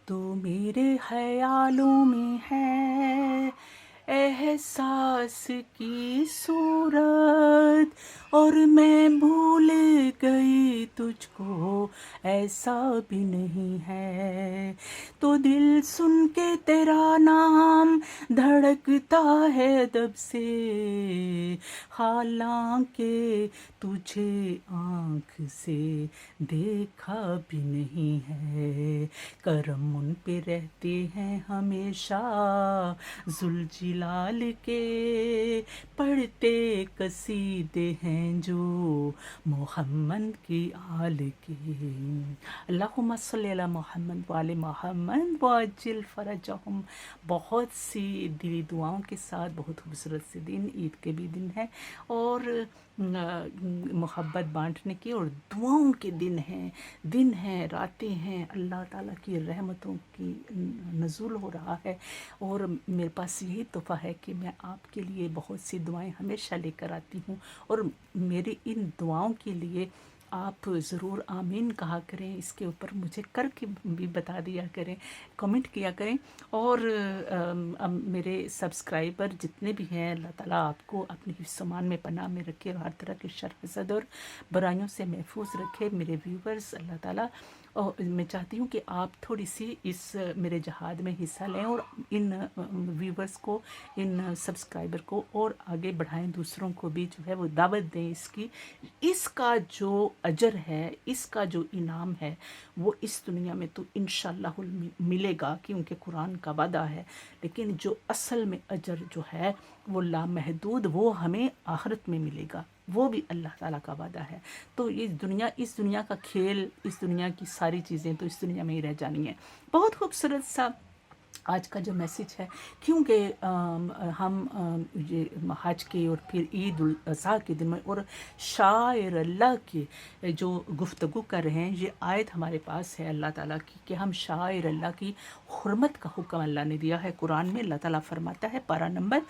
तो मेरे ख्यालों में है एहसास की सूरत, और मैं भूल गई तुझको, ऐसा भी नहीं है। तो दिल सुन के तेरा नाम धड़कता है दब से, हालांकि तुझे आँख से देखा भी नहीं है। करम उन पे रहते हैं हमेशा जुलजिलाल के, पढ़ते कसीदे हैं जो मोहम्मद की आल के। अल्लाहुम्मा सल्ली अला मोहम्मद वाले मोहम्मद वाजिल फरजहुम। बहुत सी दिली दुआओं के साथ बहुत खूबसूरत से दिन, ईद के भी दिन है और मोहब्बत बांटने के और दुआओं के दिन हैं, रातें हैं। अल्लाह ताला की रहमतों की नज़ुल हो रहा है और मेरे पास यही तोहफ़ा है कि मैं आपके लिए बहुत सी दुआएं हमेशा लेकर आती हूँ, और मेरी इन दुआओं के लिए आप ज़रूर आमीन कहा करें। इसके ऊपर मुझे करके भी बता दिया करें, कमेंट किया करें। और मेरे सब्सक्राइबर जितने भी हैं, अल्लाह ताला आपको अपनी हिफ्ज़-ओ-मान में पनाह में रखे और हर तरह के शर, हसद और बुराइयों से महफूज रखे। मेरे व्यूवर्स, अल्लाह ताला, और मैं चाहती हूँ कि आप थोड़ी सी इस मेरे जहाद में हिस्सा लें और इन व्यूवर्स को, इन सब्सक्राइबर को और आगे बढ़ाएं, दूसरों को भी जो है वो दावत दें इसकी। इसका जो अजर है, इसका जो इनाम है, वो इस दुनिया में तो इंशाअल्लाह मिलेगा, क्योंकि कुरान का वादा है। लेकिन जो असल में अजर जो है वो लामहदूद, वो हमें आखिरत में मिलेगा, वो भी अल्लाह ताला का वादा है। तो इस दुनिया का खेल, इस दुनिया की सारी चीज़ें तो इस दुनिया में ही रह जानी है। बहुत खूबसूरत सा आज का जो मैसेज है, क्योंकि हम ये हज के और फिर ईद उल अज़हा के दिन में और शायर अल्लाह की जो गुफ्तगू कर रहे हैं, ये आयत हमारे पास है अल्लाह ताला की कि हम शायर अल्लाह की हुर्मत का हुक्म अल्लाह ने दिया है कुरान में। अल्लाह ताला फरमाता है, पारा नंबर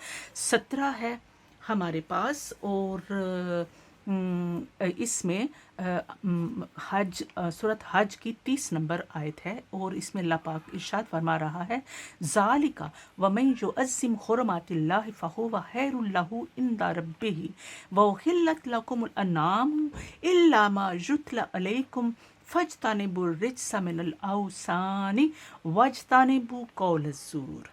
17 है हमारे पास, और इसमें हज सूरत हज की 30 नंबर आयत है, और इसमें अल्लाह पाक इरशाद फरमा रहा है, ज़ालिका वमन युअज़्ज़िम हुरमातिल्लाहि फहुव खैरुल लहू इंदा रब्बिही व उहिल्लत लकुमुल अनाम इल्ला मा युतला अलैकुम फज्तनिबुर रिज्सा मिनल औसानि वज्तनिबू कौल ज़ूर।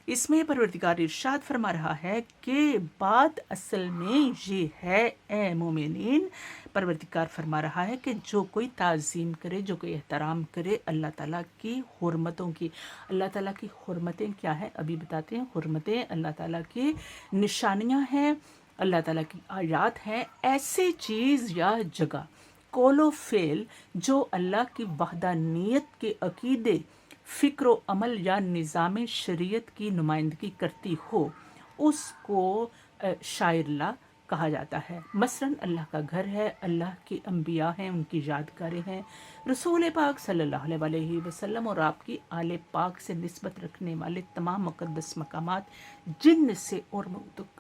इसमें परवरदिगार इरशाद फरमा रहा है कि बात असल में ये है, ए मोमिनीन, परवरदिगार फरमा रहा है कि जो कोई ताज़ीम करे, जो कोई एहतराम करे अल्लाह ताला की हुर्मतों की। अल्लाह ताला की हुर्मतें क्या है, अभी बताते हैं। हुर्मतें अल्लाह ताला की निशानियां हैं, अल्लाह ताला की आयात हैं, ऐसे चीज़ या जगह, कौलो फेल जो अल्लाह की वहदानियत के अकीदे, फ़िक्र अमल या निज़ाम शरीयत की नुमाइंदगी करती हो, उसको शायरला कहा जाता है। मसलन अल्लाह का घर है, अल्लाह के अम्बिया हैं, उनकी यादगारें हैं, रसूल पाक सल्लल्लाहु अलैहि वसल्लम और आपकी आले पाक से निस्बत रखने वाले तमाम मुक़द्दस मकामात, जिन से और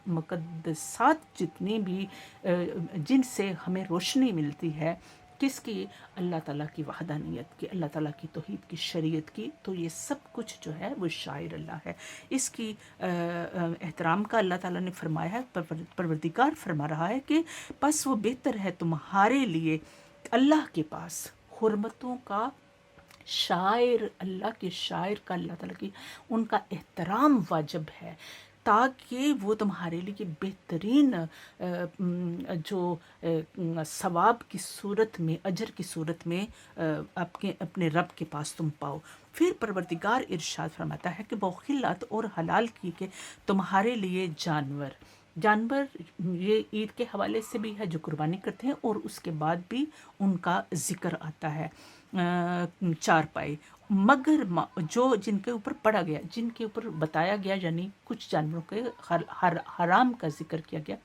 मुक़द्दसात जितने भी जिनसे हमें रोशनी मिलती है, किसकी? अल्लाह ताला की वहदानियत की, अल्लाह ताला की तौहीद की, शरीयत की। तो ये सब कुछ जो है वो शायर अल्लाह है, इसकी एहतराम का अल्लाह ताला ने फरमाया है। परवरदिगार फरमा रहा है कि बस वो बेहतर है तुम्हारे लिए अल्लाह के पास हुर्मतों का, शायर अल्लाह के शायर का, अल्लाह ताला की उनका एहतराम वाजिब है, ताकि वो तुम्हारे लिए बेहतरीन जो सवाब की सूरत में, अजर की सूरत में अपने रब के पास तुम पाओ। फिर परवरदिगार इरशाद फरमाता है कि बौखिलात और हलाल की के तुम्हारे लिए जानवर, जानवर ये ईद के हवाले से भी है जो कुर्बानी करते हैं, और उसके बाद भी उनका ज़िक्र आता है। चारपाई, मगर जो जिनके ऊपर पड़ा गया, जिनके ऊपर बताया गया, यानी कुछ जानवरों के हराम का जिक्र किया गया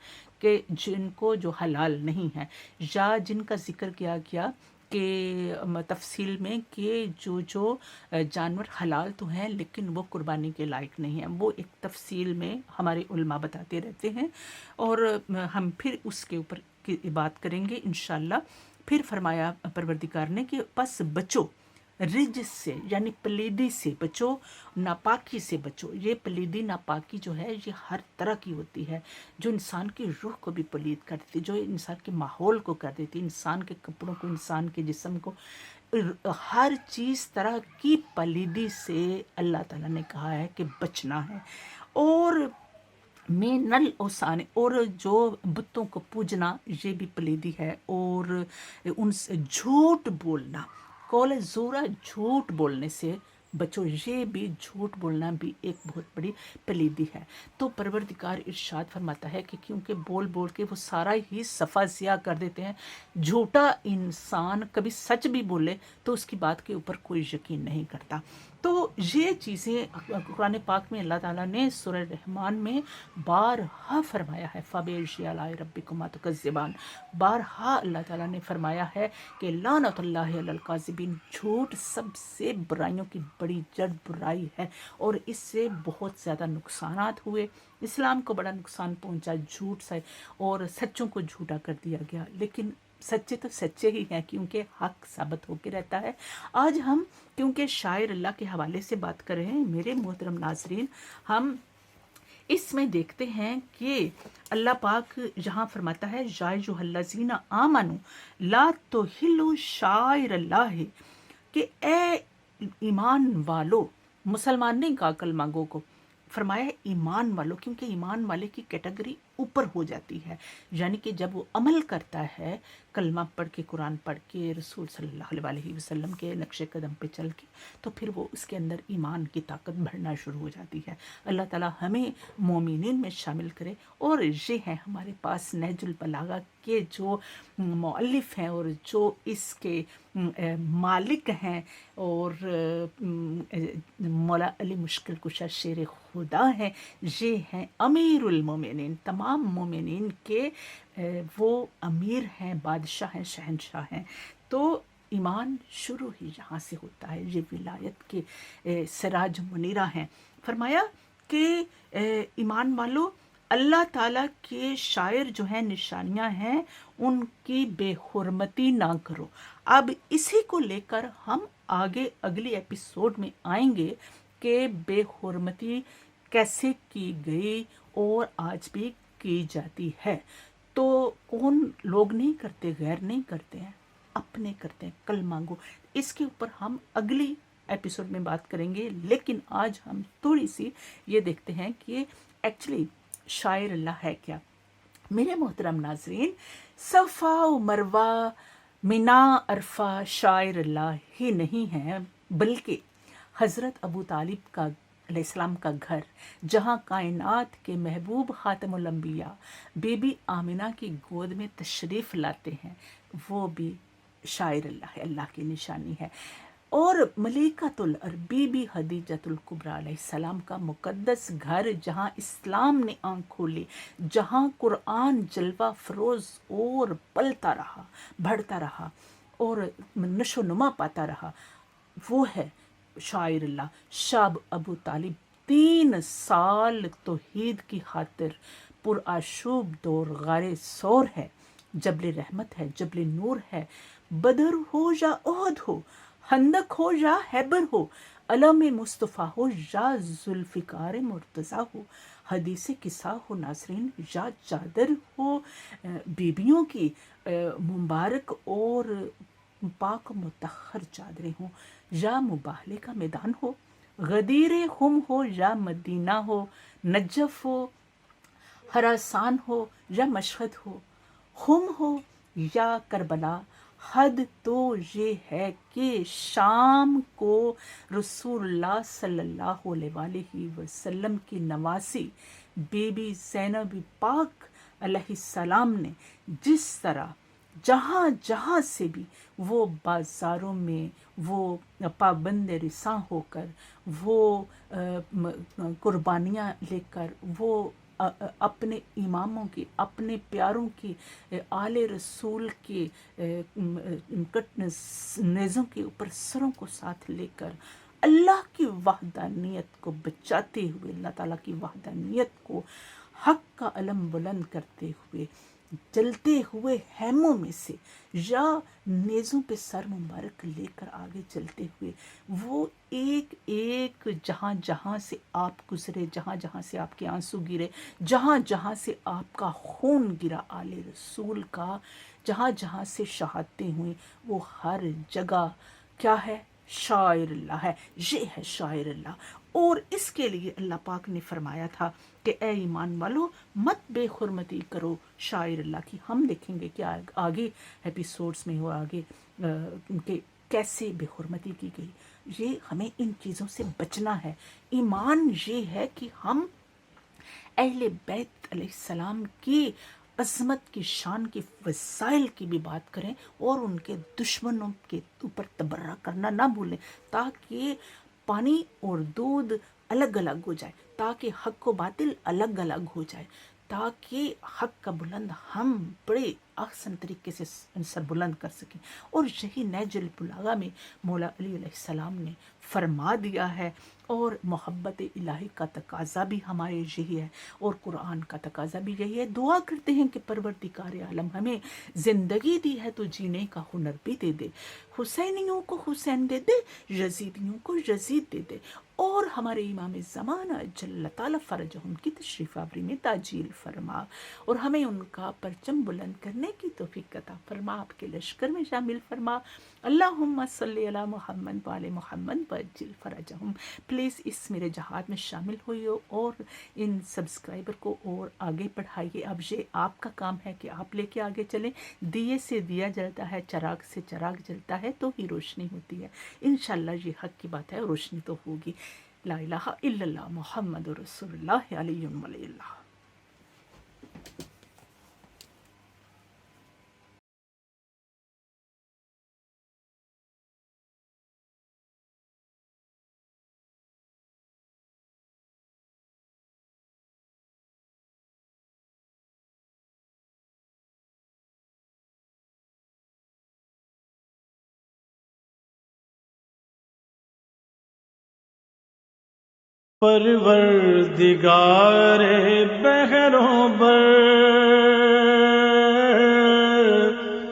कि जिनको जो हलाल नहीं है, या जिनका जिक्र किया गया कि तफसील में कि जो जो जानवर हलाल तो हैं लेकिन वो कुर्बानी के लायक नहीं है, वो एक तफसील में हमारे उल्मा बताते रहते हैं, और हम फिर उसके ऊपर की बात करेंगे इंशाअल्लाह। फिर फरमाया परवरदिगार ने कि बस बचो रिज से यानी पलीदी से बचो, नापाकी से बचो। ये पलीदी नापाकी जो है ये हर तरह की होती है, जो इंसान की रूह को भी पलीद कर देती, जो इंसान के माहौल को कर देती, इंसान के कपड़ों को, इंसान के जिस्म को, हर चीज़ तरह की पलीदी से अल्लाह ताला ने कहा है कि बचना है। और में नल ओसाने, और जो बुतों को पूजना ये भी पलीदी है। और उनसे झूठ बोलना, कौल ज़ूरा, झूठ बोलने से बचो, ये भी झूठ बोलना भी एक बहुत बड़ी पलीदी है। तो परवरदिगार इरशाद फरमाता है कि क्योंकि बोल बोल के वो सारा ही सफ़ा ज़िया कर देते हैं। झूठा इंसान कभी सच भी बोले तो उसकी बात के ऊपर कोई यकीन नहीं करता। तो ये चीज़ें कुरान पाक में अल्लाह ताला ने सूरह रहमान में बारहा फरमाया है। फ़बिअज़्ज़ि आलाइ रब्बिकुमा तुकज़्ज़िबान, बारहा अल्लाह ताला ने फरमाया है कि लानतुल्लाहि अलल काज़िबीन, झूठ सबसे बुराइयों की बड़ी जड़ बुराई है और इससे बहुत ज़्यादा नुकसानात हुए। इस्लाम को बड़ा नुकसान पहुंचा झूठ से, और सच्चों को झूठा कर दिया गया। लेकिन सच्चे तो सच्चे ही हैं क्योंकि हक साबित होकर रहता है। आज हम क्योंकि शायर अल्लाह के हवाले से बात कर रहे हैं, मेरे मोहतरम नाजरीन, हम इसमें देखते हैं कि अल्लाह पाक यहाँ फरमाता है या अय्युहल्लज़ीना आमनू ला तुहिल्लू शाइर अल्लाह, कि ए ईमान वालो, मुसलमान नहीं कहा कलमा गो को, फरमाया ईमान वालों, क्योंकि ईमान वाले की कैटेगरी ऊपर हो जाती है। यानी कि जब वो अमल करता है, कलमा पढ़ के, कुरान पढ़ के, रसूल सल्लल्लाहु अलैहि वसल्लम के नक्शे कदम पे चल के, तो फिर वो उसके अंदर ईमान की ताकत बढ़ना शुरू हो जाती है। अल्लाह ताला हमें मोमिनीन में शामिल करे। और ये हैं हमारे पास नहजुल बलागा के जो मौअल्लिफ़ हैं और जो इसके मालिक हैं, और मौला अली मुश्किल कुशा शेर खुदा हैं। ये हैं अमीरुल मोमिनीन, तमाम मोमिनीन के वो अमीर हैं, बादशाह हैं, शहनशाह हैं। तो ईमान शुरू ही यहाँ से होता है। ये विलायत के सिराज मुनीरा हैं। फरमाया कि ईमान वालों, अल्लाह ताला के शायर जो हैं, निशानियां हैं, उनकी बेहुरमती ना करो। अब इसी को लेकर हम आगे अगली एपिसोड में आएंगे कि बेहुरमती कैसे की गई और आज भी की जाती है। तो कौन लोग नहीं करते, गैर नहीं करते हैं, अपने करते हैं, कल मांगो। इसके ऊपर हम अगली एपिसोड में बात करेंगे। लेकिन आज हम थोड़ी सी ये देखते हैं कि एक्चुअली शायर अल्लाह है क्या। मेरे मोहतरम नाजरीन, सफ़ा व मरवा, मिना, अरफा शायर अल्लाह ही नहीं है, बल्कि हज़रत अबू तालिब का अलैहिस्सलाम का घर, जहाँ कायनात के महबूब ख़ातमुल अंबिया बीबी आमिना की गोद में तशरीफ़ लाते हैं, वो भी शायर अल्लाह है, अल्लाह की निशानी है। और मलिकातुल अरब बीबी खदीजतुल कुबरा अलैहिस्सलाम का मुक़द्दस घर, जहाँ इस्लाम ने आँख खोली, जहाँ कुरान जलवा फरोज़ और पलता रहा, बढ़ता रहा और नशो नुमा पाता रहा, वो है शायर अल्लाह। शाब अबू तालिब 3 साल तौहीद की खातिर पुरआशूब दौर गारे सौर है, जबल रहमत है, जबल नूर है, बदर हो या ओहद हो, खंदक हो या हैबर हो, अलम मुस्तफ़ा हो या जुल्फ़िकार मुर्तज़ा हो, हदीस किस्सा हो नाज़रीन या चादर हो बीबियों की मुबारक और पाक मुतहर चादरें हों, या मुबाहले का मैदान हो, गदीर खुम हो या मदीना हो, नजफ़ हो, हरासान हो या मशहद हो, खुम हो या करबला, हद तो ये है कि शाम को रसूलुल्लाह सल्लल्लाहु अलैहि वसल्लम की नवासी बीबी ज़ैनब पाक अलैहिस्सलाम ने जिस तरह जहाँ जहाँ से भी वो बाज़ारों में वो पाबंद रिसां होकर, वो कुर्बानियाँ लेकर, वो अपने इमामों की, अपने प्यारों की, आले रसूल के नेज़ों के ऊपर सरों को साथ लेकर अल्लाह की वहदानियत को बचाते हुए, अल्लाह ताला की वहदानियत को हक का अलम बुलंद करते हुए جلتے ہوئے خیموں میں سے یا نیزوں پہ سر مبارک لے کر آگے چلتے ہوئے وہ ایک ایک جہاں جہاں سے آپ گزرے، جہاں جہاں سے آپ کے آنسو گرے، جہاں جہاں سے آپ کا خون گرا آل رسول کا، جہاں جہاں سے شہادتیں ہوئیں، وہ ہر جگہ کیا ہے؟ شاعر اللہ ہے، یہ ہے شاعر اللہ۔ اور اس کے لیے اللہ پاک نے فرمایا تھا کہ اے ایمان والو مت بے حرمتی کرو شاعر اللہ کی۔ ہم دیکھیں گے کہ آگے ایپیسوڈز میں وہ آگے کہ کیسے بے حرمتی کی گئی۔ یہ ہمیں ان چیزوں سے بچنا ہے۔ ایمان یہ ہے کہ ہم اہل بیت علیہ السلام کی عظمت کی، شان کی، وسائل کی بھی بات کریں اور ان کے دشمنوں کے اوپر تبرہ کرنا نہ بھولیں، تاکہ پانی اور دودھ الگ الگ ہو جائے، تاکہ حق و باطل الگ الگ ہو جائے، تاکہ حق کا بلند ہم بڑے احسن طریقے سے سر بلند کر سکیں۔ اور یہی نہج البلاغہ میں مولا علی علیہ السلام نے فرما دیا ہے، اور محبت الہی کا تقاضا بھی ہمارے یہی ہے، اور قرآن کا تقاضا بھی یہی ہے۔ دعا کرتے ہیں کہ پروردگار عالم ہمیں زندگی دی ہے تو جینے کا ہنر بھی دے دے، حسینیوں کو حسین دے دے، یزیدیوں کو یزید دے دے، اور ہمارے امام زمانہ جل تعالیٰ فرجہم کی تشریف آوری میں تعجیل فرما، اور ہمیں ان کا پرچم بلند کرنے کی توفیق عطا فرما، آپ کے لشکر میں شامل فرما۔ اللہم صلی علی محمد وعلی محمد وعجل فرجہم۔ پلیز اس میرے جہاد میں شامل ہوئیے اور ان سبسکرائبر کو اور آگے بڑھائیے۔ اب یہ آپ کا کام ہے کہ آپ لے کے آگے چلیں۔ دیے سے دیا جلتا ہے، چراغ سے چراغ جلتا ہے تو ہی روشنی ہوتی ہے۔ انشاءاللہ یہ حق کی بات ہے، روشنی تو ہوگی۔ لا الہ الا اللہ محمد رسول اللہ علیہ ولی اللہ۔ پروردگار بحروں